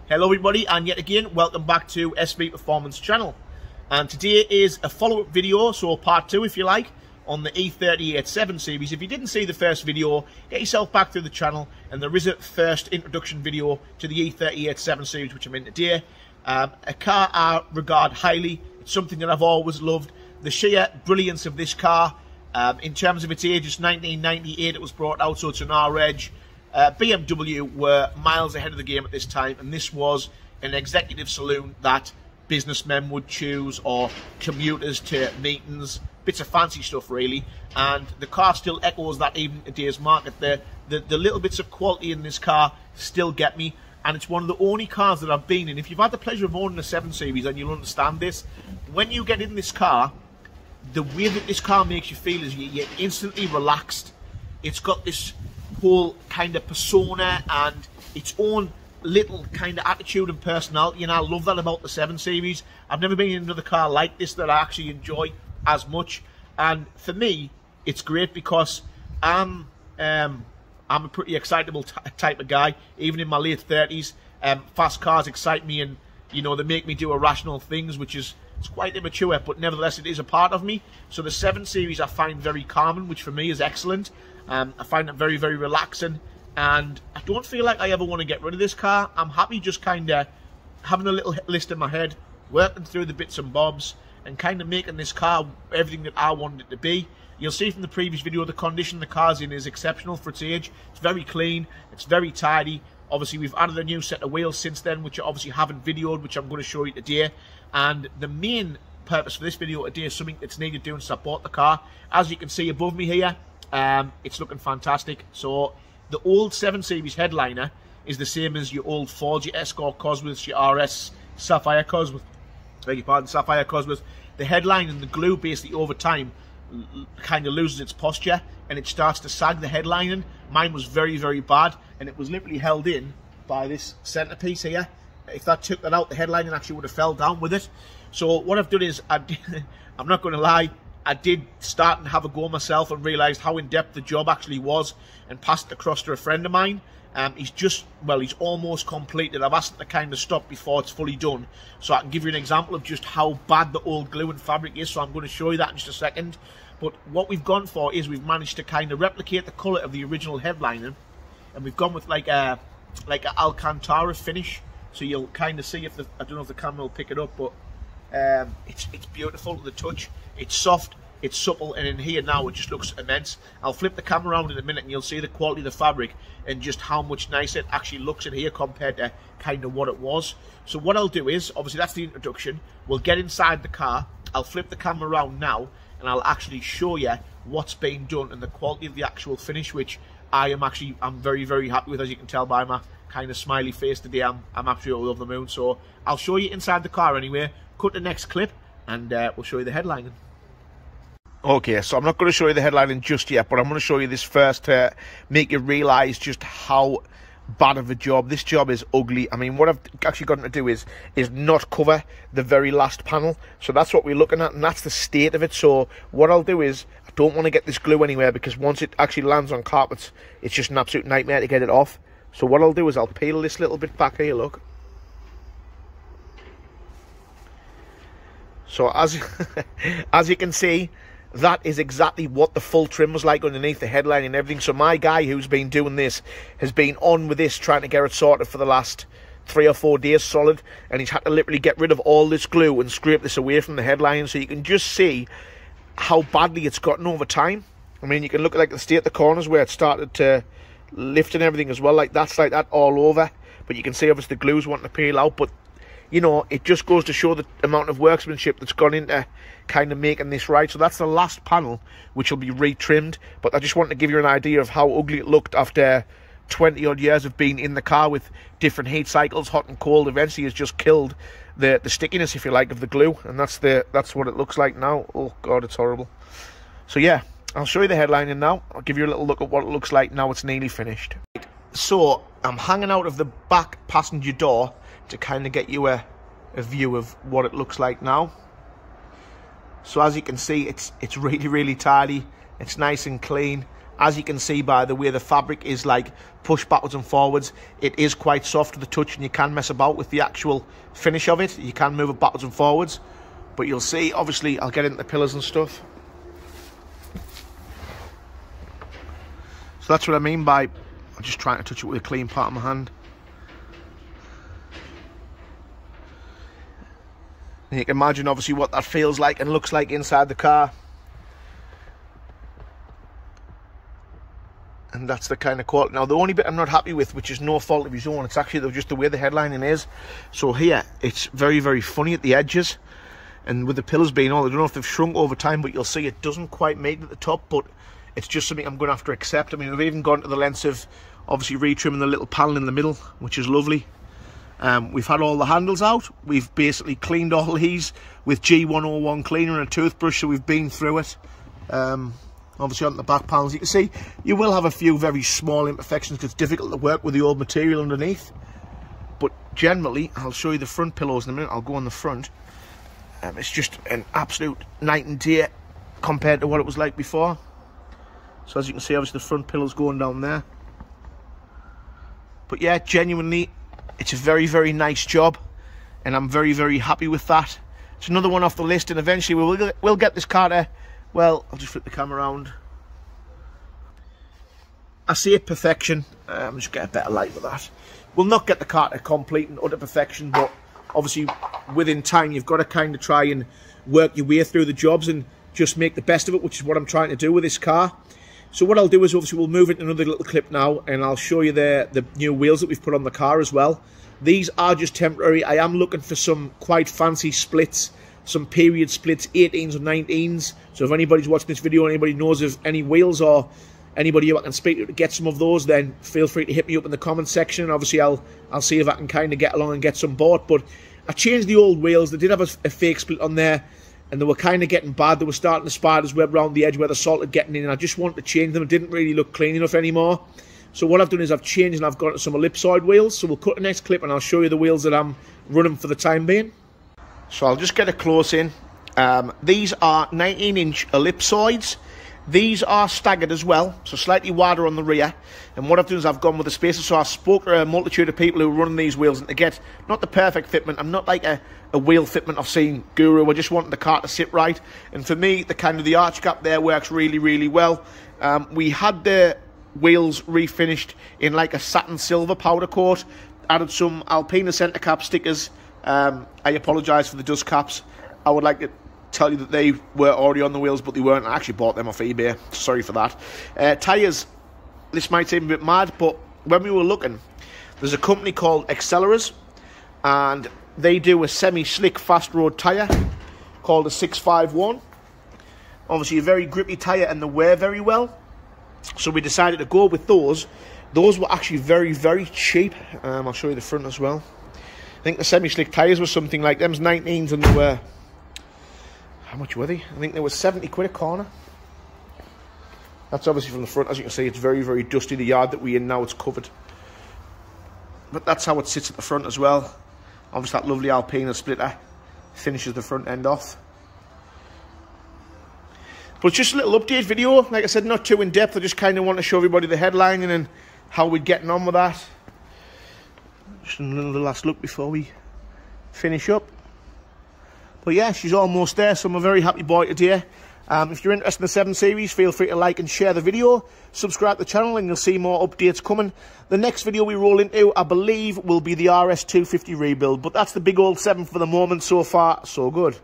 Hello everybody, and yet again welcome back to SB Performance channel. And today is a follow-up video, so part 2 if you like, on the E38 7 series. If you didn't see the first video, get yourself back through the channel, and there is a first introduction video to the E38 7 series which I'm in today. A car I regard highly. It's something that I've always loved. The sheer brilliance of this car, in terms of its age, it's 1998 it was brought out, so it's an R-Edge. BMW were miles ahead of the game at this time, and this was an executive saloon that businessmen would choose, or commuters to meetings, bits of fancy stuff really. And the car still echoes that even in today's market. The little bits of quality in this car still get me, and it's one of the only cars that I've been in. If you've had the pleasure of owning a 7 series, and you'll understand this, when you get in this car, the way that this car makes you feel is you're instantly relaxed. It's got this whole kind of persona and its own little kind of attitude and personality, and I love that about the 7 series. I've never been in another car like this that I actually enjoy as much, and for me it's great because I'm a pretty excitable type of guy, even in my late 30s. Fast cars excite me, and you know, they make me do irrational things, which is, it's quite immature, but nevertheless it is a part of me. So the 7 series I find very calming, which for me is excellent. I find it very, very relaxing, and I don't feel like I ever want to get rid of this car. I'm happy just kind of having a little list in my head, working through the bits and bobs, and kind of making this car everything that I wanted it to be. You'll see from the previous video, the condition the car's in is exceptional for its age. It's very clean, it's very tidy. Obviously we've added a new set of wheels since then, which I obviously haven't videoed, which I'm going to show you today. And the main purpose for this video today is something that's needed doing since I bought the car. As you can see above me here, it's looking fantastic. So the old 7 series headliner is the same as your old Ford, your Escort Cosworths, your RS Sapphire Cosworth. Beg your pardon, Sapphire Cosworth. The headline and the glue basically over time kind of loses its posture, and it starts to sag the headlining. Mine was very, very bad, and it was literally held in by this centerpiece here. If that took that out, the headlining actually would have fell down with it. So what I've done is, I'm not going to lie, I did start and have a go myself and realised how in-depth the job actually was, and passed it across to a friend of mine. He's almost completed. I've asked him to kind of stop before it's fully done, so I can give you an example of just how bad the old glue and fabric is. So I'm going to show you that in just a second. But what we've gone for is we've managed to kind of replicate the colour of the original headlining, and we've gone with like a Alcantara finish. So you'll kind of see if I don't know if the camera will pick it up, but it's beautiful to the touch. It's soft, it's supple, and in here now it just looks immense. I'll flip the camera around in a minute and you'll see the quality of the fabric and just how much nicer it actually looks in here compared to kind of what it was. So what I'll do is, obviously that's the introduction, we'll get inside the car, I'll flip the camera around now, and I'll actually show you what's being done and the quality of the actual finish, which I'm very, very happy with. As you can tell by my kind of smiley face today, I'm absolutely over the moon. So I'll show you inside the car anyway. Cut the next clip, and we'll show you the headlining. Okay, so I'm not going to show you the headlining just yet, but I'm going to show you this first to make you realise just how bad of a job. This job is ugly. I mean, what I've actually got to do is not cover the very last panel. So that's what we're looking at, and that's the state of it. So what I'll do is, I don't want to get this glue anywhere, because once it actually lands on carpets, it's just an absolute nightmare to get it off. So what I'll do is I'll peel this little bit back here, look. So as you can see, that is exactly what the full trim was like underneath the headline and everything. So my guy who's been doing this has been on with this, trying to get it sorted for the last 3 or 4 days solid, and he's had to literally get rid of all this glue and scrape this away from the headline. So you can just see how badly it's gotten over time. I mean, you can look at like the state of the corners where it started to lift and everything as well, like that's like that all over. But you can see obviously the glue's wanting to peel out, but you know, it just goes to show the amount of workmanship that's gone into kind of making this right. So that's the last panel, which will be retrimmed. But I just wanted to give you an idea of how ugly it looked after 20 odd years of being in the car with different heat cycles, hot and cold. Eventually has just killed the stickiness, if you like, of the glue, and that's what it looks like now. Oh god, it's horrible. So yeah, I'll show you the headlining now. I'll give you a little look at what it looks like now it's nearly finished. So I'm hanging out of the back passenger door to kind of get you a view of what it looks like now. So as you can see, it's really, really tidy. It's nice and clean. as you can see by the way the fabric is like pushed backwards and forwards, it is quite soft to the touch, and you can mess about with the actual finish of it. You can move it backwards and forwards, but you'll see, obviously, I'll get into the pillars and stuff. So that's what I mean by, I'm just trying to touch it with a clean part of my hand. And you can imagine obviously what that feels like and looks like inside the car. And that's the kind of quality. Now the only bit I'm not happy with, which is no fault of his own, it's actually just the way the headlining is. So here, it's very, very funny at the edges. And with the pillars being on, I don't know if they've shrunk over time, but you'll see it doesn't quite meet at the top, but it's just something I'm going to have to accept. I mean, we've even gone to the lengths of obviously retrimming the little panel in the middle, which is lovely. We've had all the handles out. We've basically cleaned all these with G101 cleaner and a toothbrush, so we've been through it. Obviously on the back panels, you can see you will have a few very small imperfections because it's difficult to work with the old material underneath. But generally, I'll show you the front pillows in a minute. I'll go on the front. It's just an absolute night and day compared to what it was like before. So as you can see, obviously the front pillows going down there. But yeah, genuinely, it's a very, very nice job, and I'm very, very happy with that. It's another one off the list, and eventually we'll get this car to, well, I'll just flip the camera around. I see it perfection. Just get a better light with that. We'll not get the car to complete and utter perfection, but obviously within time you've got to kind of try and work your way through the jobs and just make the best of it, which is what I'm trying to do with this car. So what I'll do is obviously we'll move it to another little clip now, and I'll show you the new wheels that we've put on the car as well. These are just temporary. I am looking for some quite fancy splits, some period splits, 18s or 19s. So if anybody's watching this video, anybody knows of any wheels or anybody who I can speak to get some of those, then feel free to hit me up in the comment section. And obviously I'll see if I can kind of get along and get some bought. But I changed the old wheels. They did have a fake split on there, and they were kind of getting bad. They were starting to spider's web around the edge where the salt had getting in, and I just wanted to change them. It didn't really look clean enough anymore. So what I've done is I've changed and I've got some ellipsoid wheels. So we'll cut the next clip and I'll show you the wheels that I'm running for the time being. So I'll just get a close in. These are 19-inch ellipsoids. These are staggered as well, so slightly wider on the rear. And what I've done is I've gone with the spacer. So I spoke to a multitude of people who are running these wheels, and to get not the perfect fitment, I'm not like a wheel fitment I've seen guru. I just want the car to sit right. And for me, the arch gap there works really, really well. We had the wheels refinished in like a satin silver powder coat. Added some Alpina centre cap stickers. I apologise for the dust caps. I would like to tell you that they were already on the wheels, but they weren't. I actually bought them off eBay. Sorry for that. Tyres, this might seem a bit mad, but when we were looking, there's a company called Acceleras, and they do a semi-slick fast road tyre called a 651. Obviously a very grippy tyre, and they wear very well. So we decided to go with those. Those were actually very, very cheap. I'll show you the front as well. I think the semi-slick tyres were something like them's 19s, and they were, how much were they? I think they were 70 quid a corner. That's obviously from the front. As you can see, it's very, very dusty. The yard that we're in now, it's covered. But that's how it sits at the front as well. Obviously that lovely Alpina splitter finishes the front end off. But it's just a little update video. Like I said, not too in depth. I just kind of want to show everybody the headlining and how we're getting on with that. Just another last look before we finish up. But yeah, she's almost there, so I'm a very happy boy today. If you're interested in the 7 Series, feel free to like and share the video. Subscribe to the channel and you'll see more updates coming. The next video we roll into, I believe, will be the RS250 rebuild. But that's the big old 7 for the moment. So far, so good.